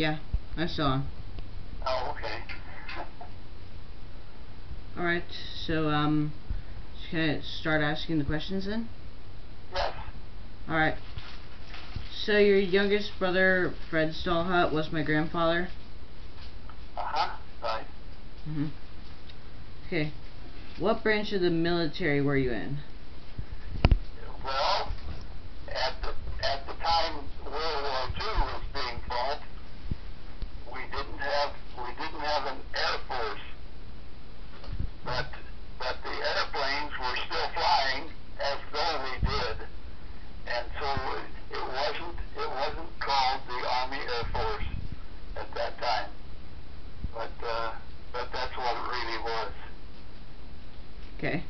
Yeah, I saw him. Oh, okay. Alright, so, can I start asking the questions then? Yes. Alright. So your youngest brother, Fred Stahlhut, was my grandfather? Uh-huh, right. Mm-hmm. Okay. What branch of the military were you in? Well, at the time World War II was being fought, we didn't have an air force, but the airplanes were still flying as though we did, and so it wasn't called the Army Air Force at that time, but that's what it really was. Okay.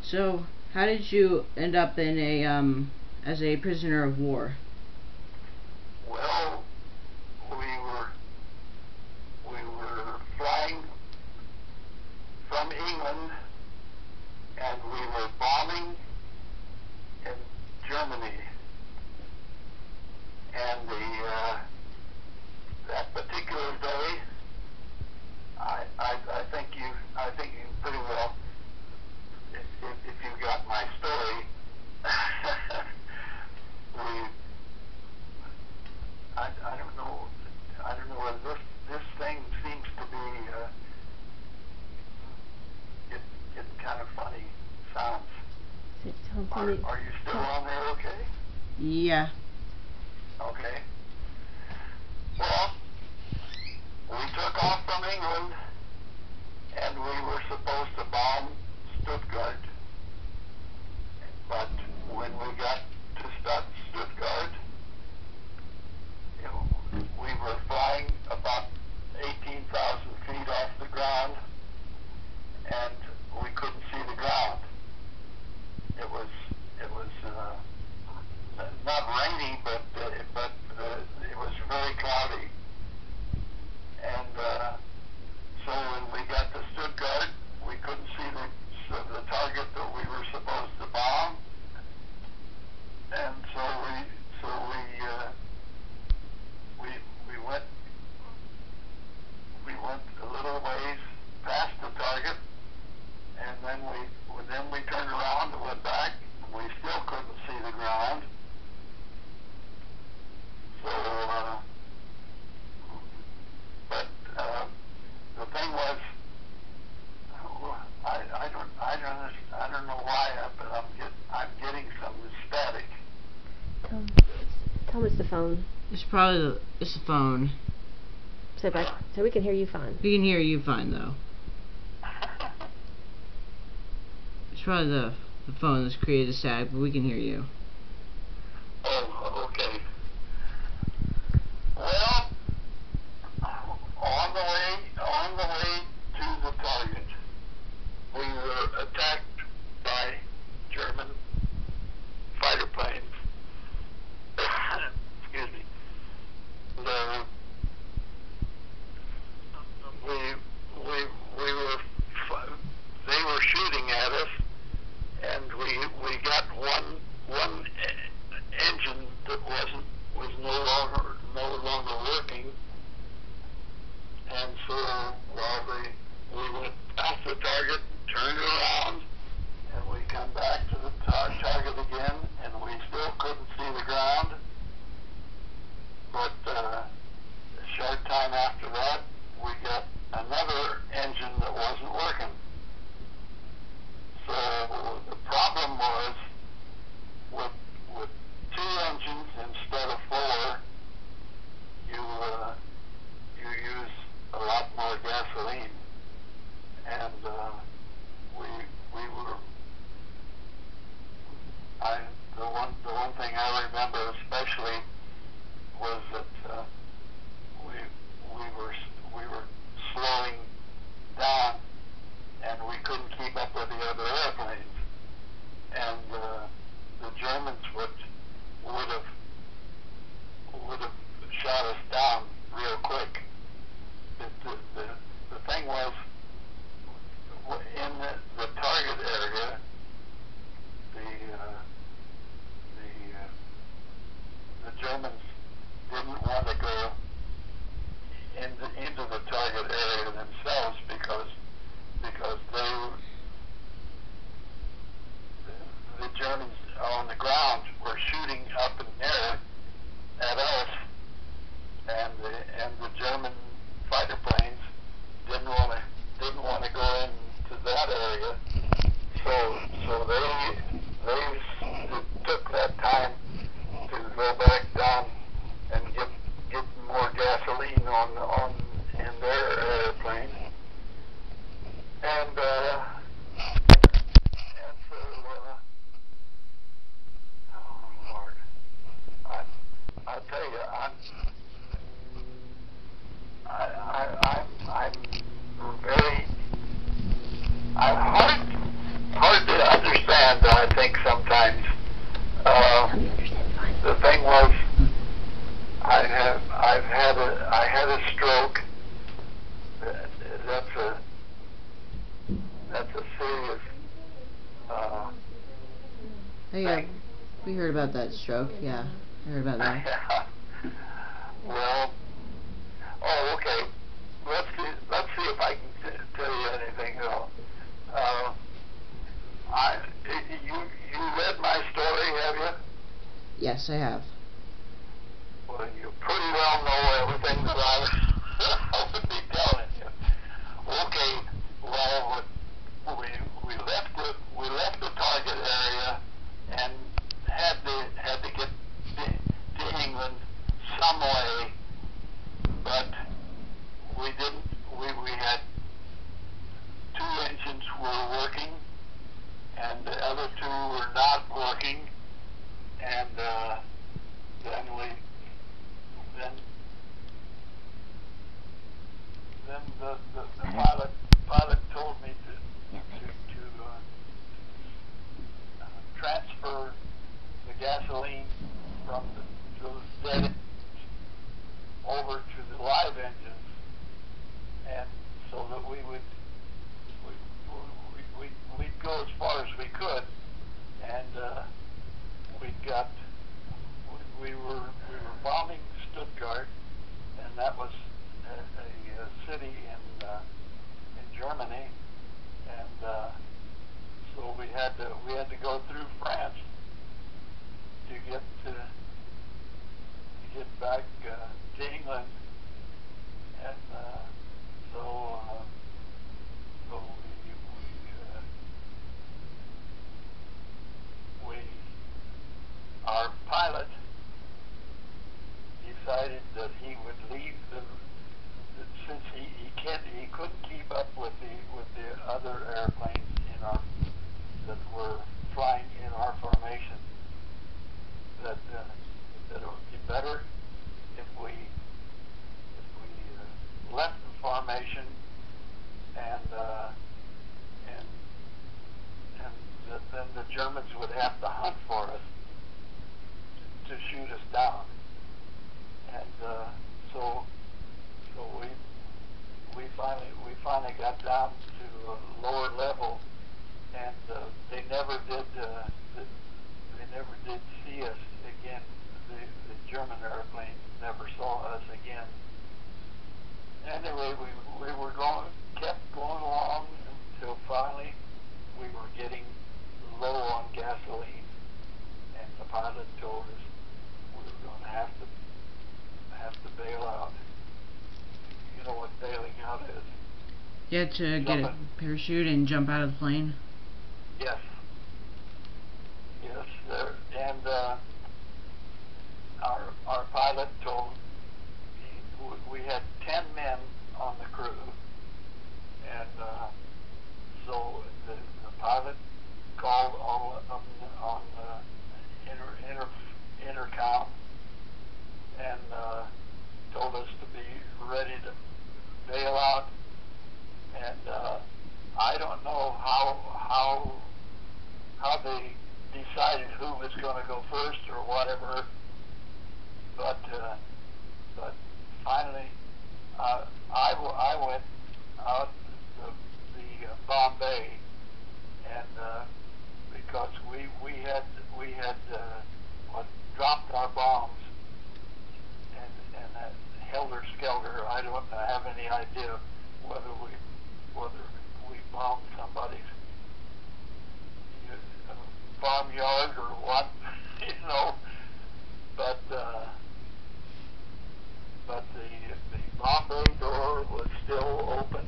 So, how did you end up in as a prisoner of war? Well, we were flying from England, and we were bombing in Germany, and that particular day, I think you pretty well, if you got my story, I don't know whether this thing seems to be getting kind of funny sounds. Are you still on there okay? Yeah. Okay. Well, we took off from England, and we were supposed to bomb Stuttgart. But when we got to Stuttgart, we were flying about 18,000 feet off the ground, and we couldn't see the ground. It was not rainy, but it was very cloudy. And so when we got to Stuttgart, we couldn't see the target that we were supposed to bomb, and so we went a little ways past the target, and then we turned around and went back, and we still couldn't see the ground. So, but the thing was, I don't know why, but I'm getting some static. Tell him it's the phone. It's probably it's the phone. So we can hear you fine. We can hear you fine though. It's probably the phone that's created the static, but we can hear you. Oh, okay. Well, on the way to the target, we were attacked by German fighter planes. Excuse me. They were shooting at us, and we got one engine that was no longer working, and so while we went past the target, turned around, and we come back to the target again, and we still couldn't see the ground. But a short time after that, we got another engine that wasn't working. So the problem was with two engines instead of four, you use a lot more gasoline, and the one thing I remember especially was that we were slowing down, and we couldn't keep up with the other airplanes, and the Germans would have shot us down real quick. The thing was, the German fighter planes didn't want to go into that area, so they took that time to go back down and get more gasoline on in their airplane, and so oh Lord, I tell you, I'm very hard to understand. I think sometimes the thing was I had a stroke. That's a serious thing. We heard about that stroke. Yeah, I heard about that. Well, okay. Let's see if I can tell you anything else. You read my story, have you? Yes, I have. Well, you pretty well know everything that I would be telling you. Okay. Well, we left the target area and had to get to England some way, but we didn't. We had 2 engines were working, and the other 2 were not working, and then the pilot told me to transfer the gasoline from those dead engines over to the live engines, and so that we'd go as far as we could, and we were bombing Stuttgart, and that was a city in Germany, and so we had to go through France to get back to England, and so our pilot decided that he would leave since he couldn't keep up with the other airplanes that were flying in our formation, that it would be better if we left the formation and that then the Germans would have to hunt for us to shoot us down, and so we finally got down to a lower level, and they never did see us again. The German airplanes never saw us again. Anyway, we kept going along until finally we were getting low on gasoline, and the pilot told us we were going to have to bail out. You know what bailing out is? You had to get a parachute and jump out of the plane? Yes. Yes, sir. And our pilot told we had 10 men on the crew, and so the pilot called all of them on intercom and told us to be ready to bail out. And I don't know how they decided who was going to go first or whatever, but finally I went out the Bombay, and because we had dropped our bombs and that helter-skelter. I don't have any idea whether we bombed somebody's farmyard or what, but bay door was still open,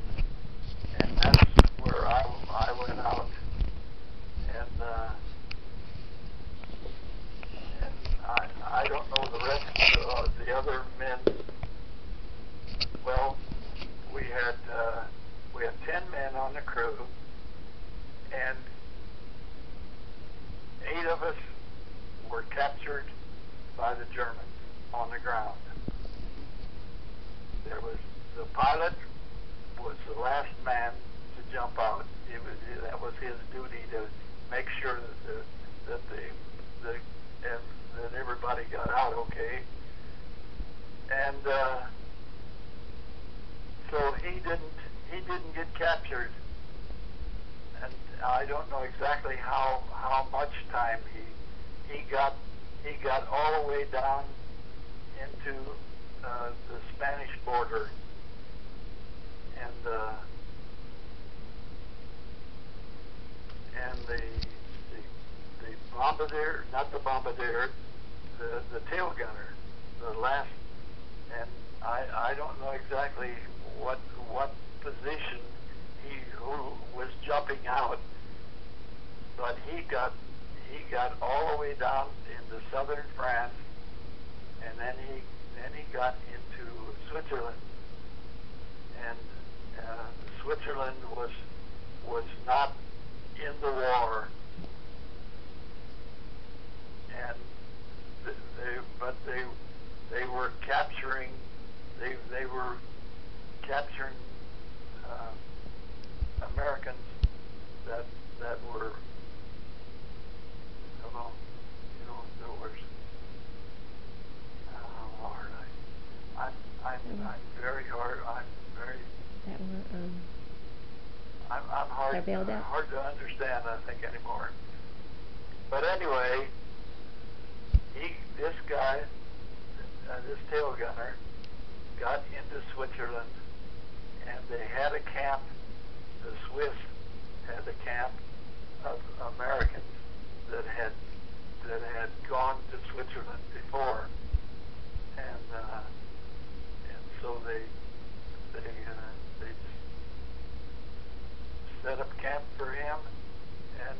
and that's where I went out. And I don't know the rest of the other men. Well, we had 10 men on the crew, and 8 of us were captured by the Germans on the ground. The pilot was the last man to jump out. That was his duty to make sure that everybody got out okay. And so he didn't get captured, and I don't know exactly how much time he got all the way down into the Spanish border, and the bombardier, not the bombardier, the tail gunner, the last, and I don't know exactly what position who was jumping out, but he got all the way down into southern France, and then he got into Switzerland, and Switzerland was not in the war, and they were capturing Americans that were, there was, Lord, I'm very hard. That were I'm hard. they're bailed out? Hard to understand, I think, anymore. But anyway, this guy, this tail gunner, got into Switzerland, and they had a camp. The Swiss had a camp of Americans that had gone to Switzerland before, and so they set up camp for him, and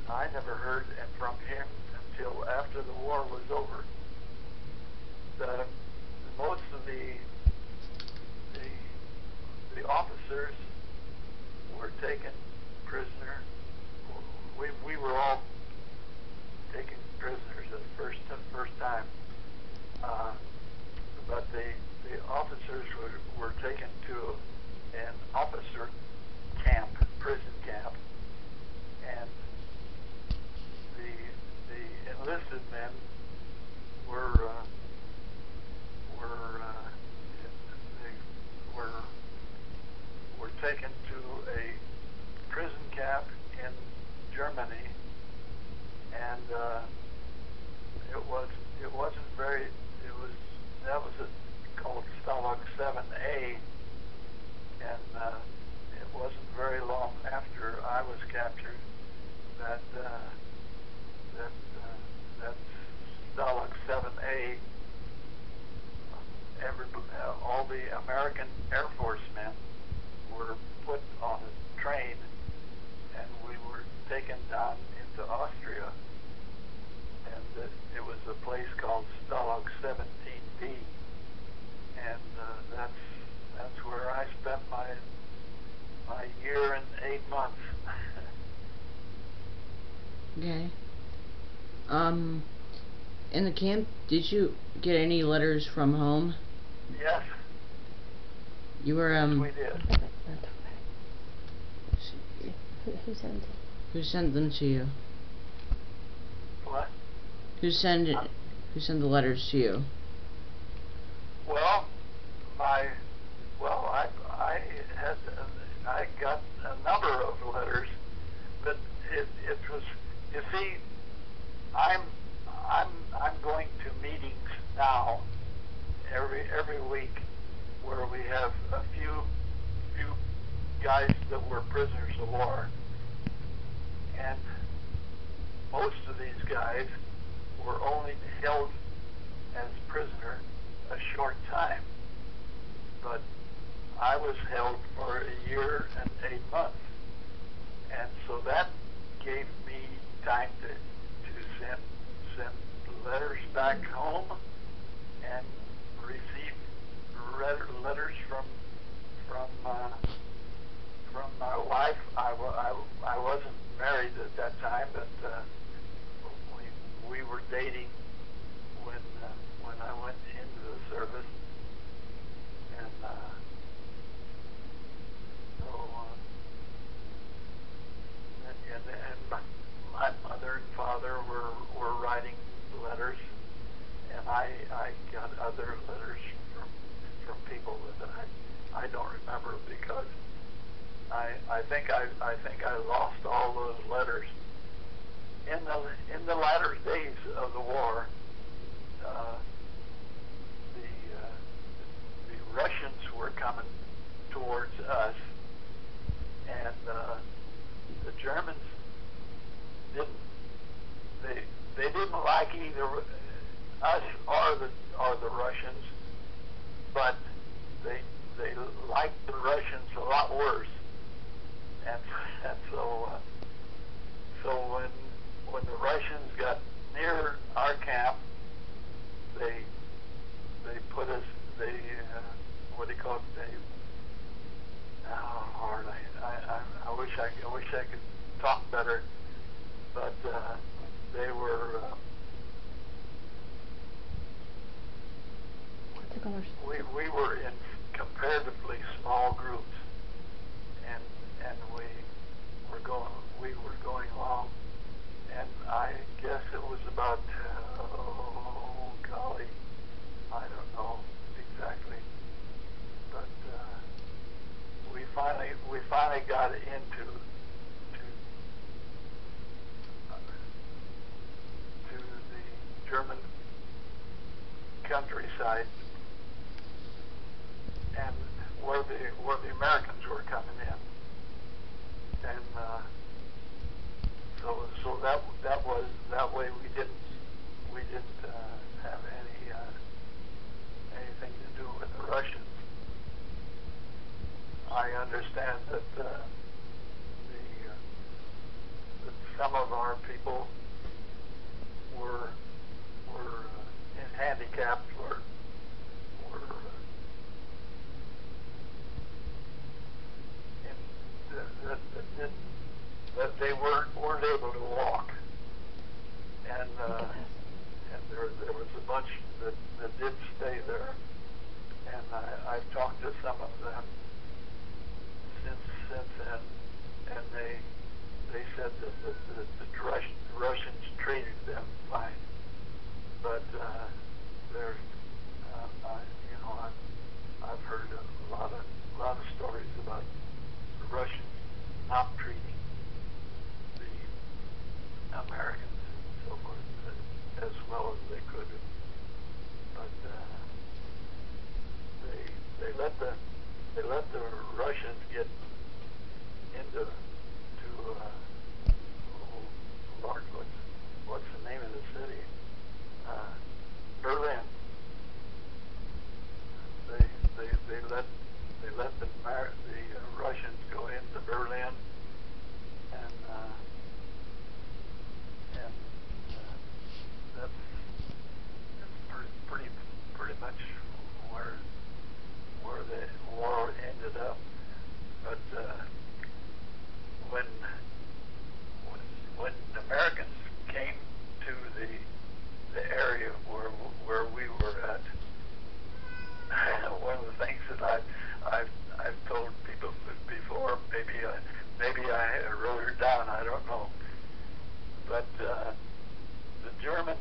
I never heard from him until after the war was over. Most of the officers were taken prisoner. We were all taken prisoners the first time, but the officers were taken to an officer camp, prison camp, and the enlisted men were taken to a prison camp in Germany, and that was called Stahlhut 7A, and it wasn't very long after I was captured that Stahlhut 7A, all the American Air Force men were put on a train, and we were taken down into Austria, and it was a place called Stalag 17B, and that's where I spent my year and 8 months. Okay. In the camp, did you get any letters from home? Yes. You were Yes, we did. Who sent it? Who sent them to you? What? Who sent the letters to you? Well, I got a number of letters, but it was, you see, I'm going to meetings now every week where we have a few guys that were prisoners of war, and most of these guys were only held as prisoner a short time, but I was held for a year and 8 months, and so that gave me time to send letters back home and receive letters from my wife. I wasn't married at that time, but we were dating when I went into the service, and my mother and father were writing letters, and I got other letters from people that I don't remember, because I think I lost all those letters in the latter days of the war. The Russians were coming towards us, and the Germans didn't like either us or the Russians, but they liked the Russians a lot worse, and so when the Russians got near our camp, they put us, what do you call it, oh Lord, I wish I could talk better, but they were we were in comparatively small groups, and we were going along, and I guess it was about oh golly, I don't know exactly, but we finally got into the German countryside, and where the Americans were coming in, and so that way we didn't have anything to do with the Russians. I understand that that some of our people were handicapped, were that they weren't able to walk, and there was a bunch that did stay there, and I've talked to some of them since then, and they said that the Russians treated them fine, but there's I've heard a lot of stories about the Russians not treating the Americans and so forth as well as they could have, but they let the Russians get into Lord, what's the name of the city? Berlin. They let the Russians go into Berlin, and that's pretty much where the war ended up. But when the Americans came to the area where we were at, one of the things that I've told people before, maybe I wrote it down, I don't know, but the Germans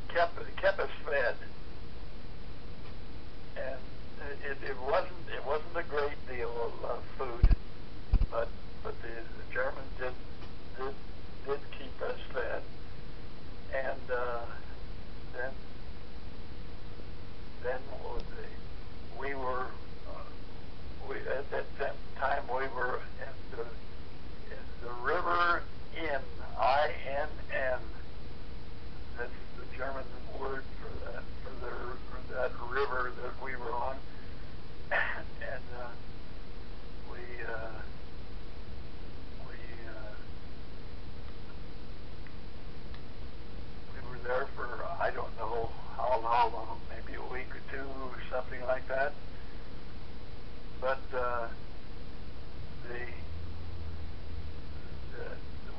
kept us fed, and it wasn't a great deal of food, but the Germans did keep us fed, and then we were at that time we were in the river Inn, INN. That's the German word for how long, maybe a week or two or something like that. But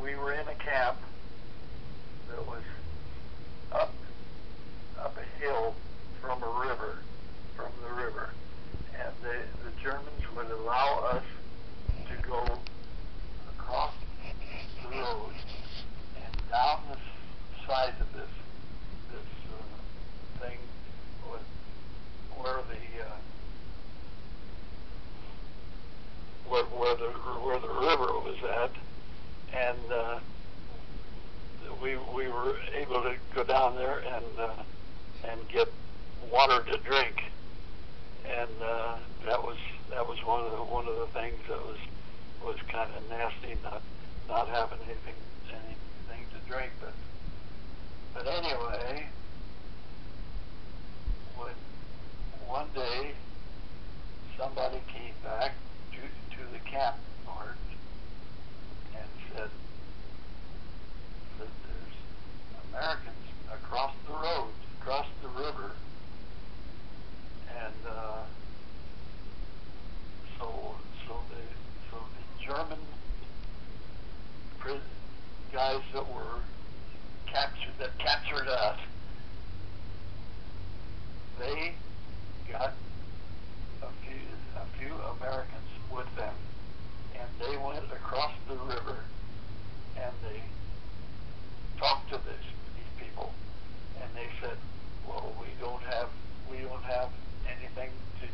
we were in a camp that was up a hill from the river, and the Germans would allow us to go across the road and down the side of this thing where the river was at, and we were able to go down there and get water to drink, and that was one of the things that was kind of nasty, not having anything to drink, but anyway, one day somebody came back to the camp part and said that there's Americans across the road, across the river, and so the German guys that captured us, they got a few Americans with them, and they went across the river and they talked to these people, and they said, well, we don't have anything to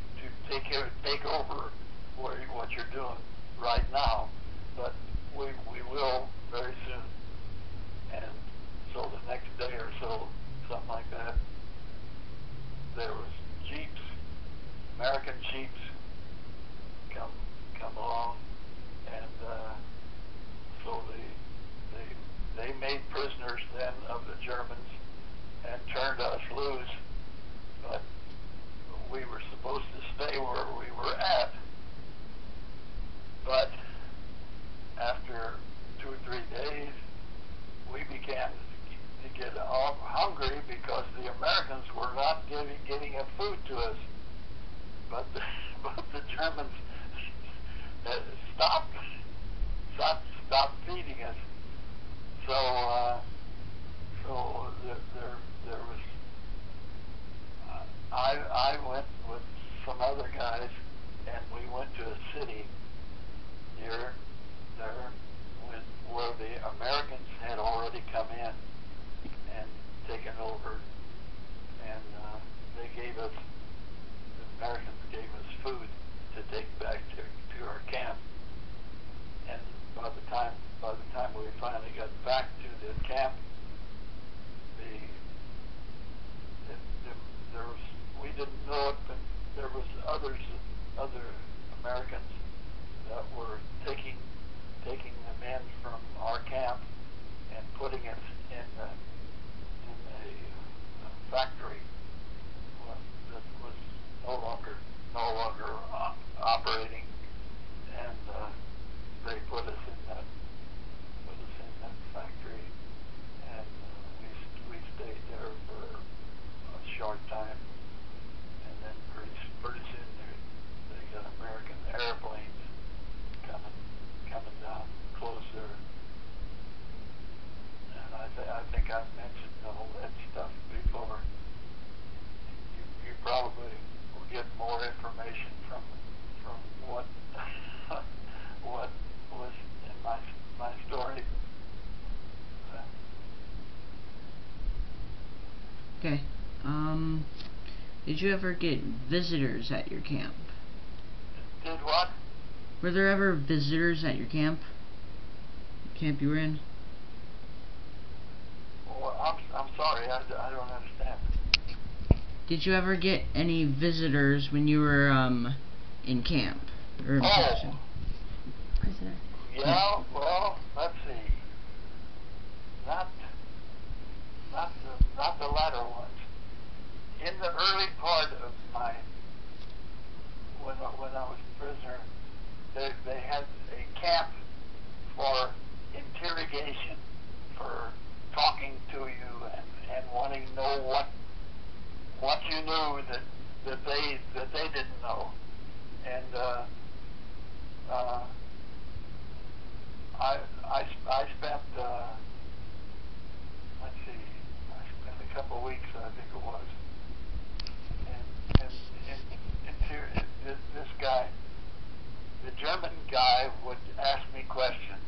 take over what you're doing right now, but we will very soon. And so the next day or so, something like that, there was jeeps, American jeeps, come along, and so they made prisoners then of the Germans and turned us loose, but we were supposed to stay where we were at. But after 2 or 3 days, we began to get hungry because the Americans were not getting food to us, but the Germans stopped feeding us. So there was I went with some other guys, and we went to a city near there where the Americans had already come in and taken over, and the Americans gave us food to take back to our camp. And by the time we finally got back to the camp, we didn't know it, but there was other Americans that were taking the men from our camp and putting us in a factory that was no longer operating, and they put us in that factory, and we stayed there for a short time, and then pretty soon they got American airplanes coming down close there, and I think I've mentioned all that stuff before. You probably will get more information from what what was in my story. Okay. Did you ever get visitors at your camp? Did what? Were there ever visitors at your camp? The camp you were in? Well, I'm sorry, I don't understand. Did you ever get any visitors when you were in camp or in prison? Prisoner. Yeah, well, let's see. Not the latter ones. In the early part of when I was a prisoner, they had a camp for interrogation, for talking to you and wanting to know what knew that they didn't know, and I spent let's see, I spent a couple of weeks, I think it was, and this guy, the German guy, would ask me questions,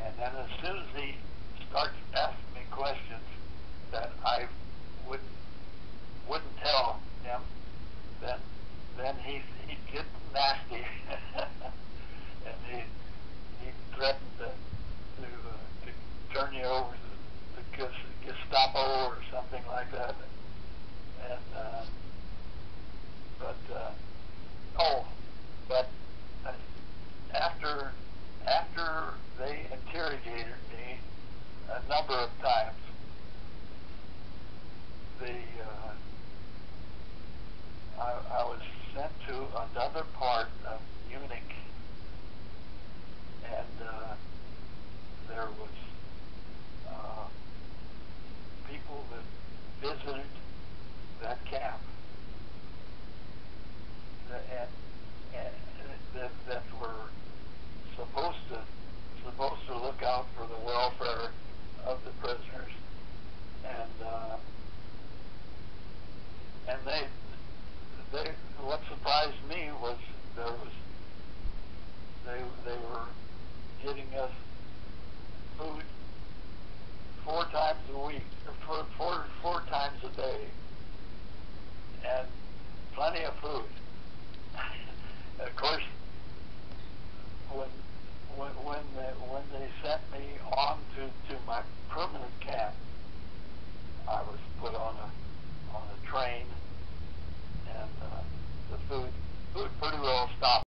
and then as soon as he starts asking me questions that I wouldn't tell him, then he'd get nasty, and he threatened to turn you over to the Gestapo or something like that, and but after they interrogated me a number of times, I was sent to another part of Munich, and there was people that visited that camp that were supposed to look out for the welfare of the prisoners, and what surprised me was they were getting us food 4 times a week, or four times a day, and plenty of food. Of course, when they sent me on to my permanent camp,